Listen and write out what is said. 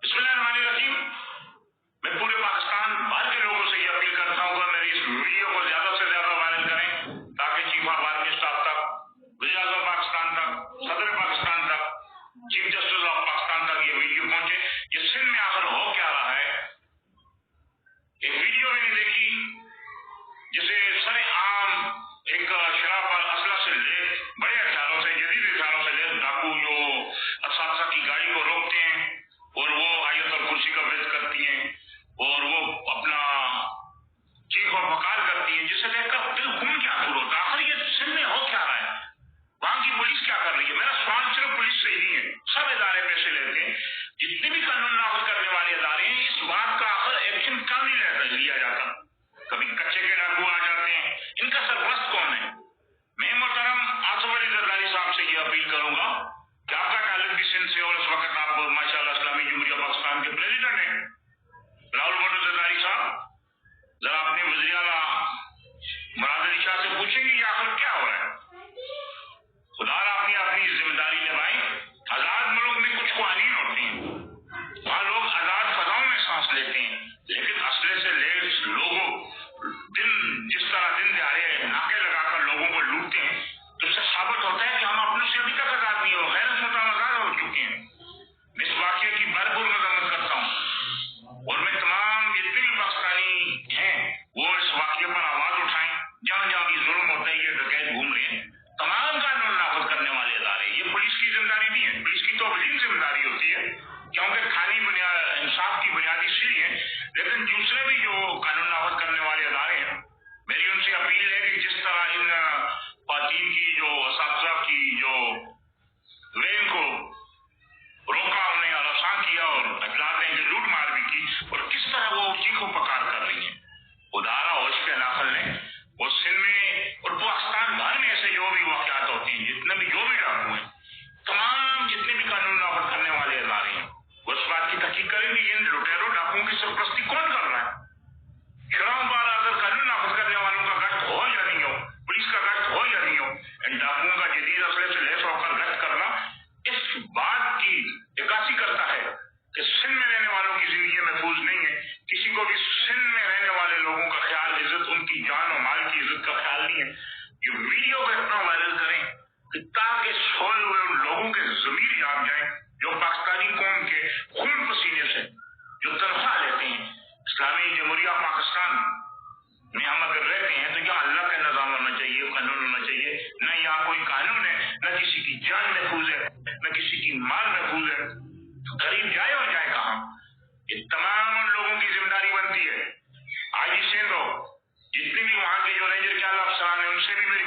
बिस्मिल्लाहिर्रहमानिर्रहीम। मैं पूरे पाकिस्तान भर के लोगों से ये अपील करता हूँ कि मेरी इस वीडियो को ज्यादा से ज्यादा वायरल करें ताकि चीफ ऑफ आर्मी स्टाफ तक, वज़ीर आज़म पाकिस्तान तक, सदर पाकिस्तान तक, चीफ जस्टिस ऑफ पाकिस्तान तक ये वीडियो पहुंचे। ये सिंध में आखिर हो क्या रहा है? एक वीडियो मैंने देखी जिसे सरेआम एक शराब पर असला से ले बड़े हथियारों से, जदीद हथियारों से ले डाकू जो असासा की गाड़ी को रोकते हैं और वो आयतुल कुर्सी का विरोध करती हैं और वो अपना चीख और पुकार करती है, जिसे देखकर दिल घूम के आंसू होता है। आखिर ये सिंध में हो क्या रहा है? वहां की पुलिस क्या कर रही है? मेरा सवाल सिर्फ पुलिस से ही नहीं है, सब इदारे पैसे लेते हैं, जितने भी कानून नाफिज करने वाले इदारे हैं, इस बात का आखिर एक्शन क्यों नहीं लिया जाता? कभी कच्चे के डाकू आ जाते हैं, इनका सरपरस्त कौन है? मैं मोहतरम आसिफ अली जरदारी साहब से ये अपील करूंगा कि आपका ताल्लुक भी सिंध से और इस वक्त आप माशाअल्लाह इस्लामी जमहूरिया पाकिस्तान के प्रेसिडेंट हैं राहुल भट्टो जरदारी साहब, जरा अपने वज़ीर आला मुराद अली शाह से पूछेंगे ये आखिर क्या हो रहा है? खुदारा अपनी जिम्मेदारी निभाएं। आजाद मुल्क में कुछ कवानीन होते हैं, वहाँ लोग आजाद फजाओं में सांस लेते हैं, लेकिन असले से लेस लोगों जिस तरह दिन दिहाड़े नाके लगाकर लोगों को लूटते हैं, तो इससे साबित होता है कि हम अपने से अभी तक आजाद नहीं हो, गैरत आजाद हो चुके हैं। मैं इस वाक़े की भरपूर मजम्मत करता हूँ और मैं तमाम जितने भी पाकिस्तानी हैं वो इस वाक़े पर आवाज उठाएं। जहाँ जहाँ भी जुल्म होता है, ये डकैत घूम रहे हैं, तमाम कानून नाफिज करने वाले इदारे, ये पुलिस की जिम्मेदारी नहीं है, पुलिस की तो अवलीन जिम्मेदारी होती है क्योंकि खाली इंसाफ की बुनियादी सीढ़ी है, लेकिन दूसरे भी जो कानून नाफिज करने वाले इदारे हैं, मेरी उनसे अपील है कि जिस तरह इन खातून की जो असातिज़ा की जो वैन को रोका, उन्हें आसान किया और इतला दें कि लूट मार भी की, और किस तरह वो चीखो पकार कर रही है, उदारा और इसके नाखल ने और सिंध में और पाकिस्तान भर में ऐसे जो भी वाक़यात होते हैं, जितने भी जो भी डाकू हैं, तमाम जितने भी कानून नाफिज करने वाले इदारे हैं, वो इस बात की तहकीक करें कि इन लुटेरों डाकुओं की सरपरस्ती कौन कर रहा है। शराब बार अगर कानून नाफिज करने वालों का गश्त हो या नहीं हो, पुलिस का गश्त हो या नहीं हो, इन डाकुओं का जदीद असले से लैस होकर गश्त करना इस बात की इक्कासी करता है कि सिंध में रहने वालों की जिंदगी महफूज नहीं है। किसी को भी सिंध में रहने वाले लोगों का ख्याल, इज्जत, उनकी जान और माल की इज्जत का ख्याल नहीं है। ये वीडियो को इतना वायरल करें कि ताकि सोए हुए उन लोगों के ज़मीर जाग जाए जो पाकिस्तानी कौम के खून पसीने से जो तनख्वाह लेते हैं। इस्लामी जमहूरिया पाकिस्तान में हम अगर रहते हैं तो यहाँ अल्लाह का निज़ाम होना चाहिए, कानून होना चाहिए। न यहाँ कोई कानून है, न किसी की जान महफूज है, न किसी की माल महफूज है। तो गरीब जाए और जाए कहाँ? ये तमाम लोगों की जिम्मेदारी बनती है। आज इसे तो जितने भी वहाँ के जो रेंजर के अफसरान है, उनसे भी मेरी